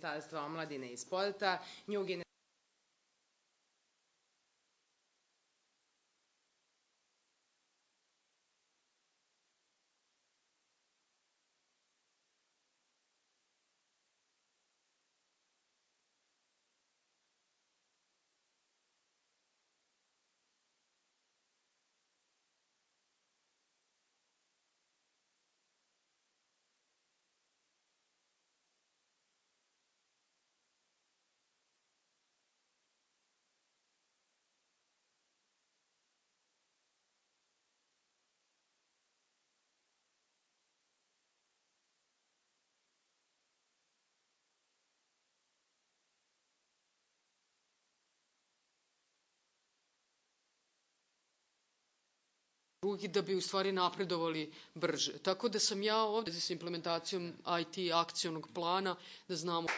Ministarstva omladine i sporta. Nju drugi da bi u stvari napredovali brže. Tako da sam ja ovde sa implementacijom IT akcionog plana da znamo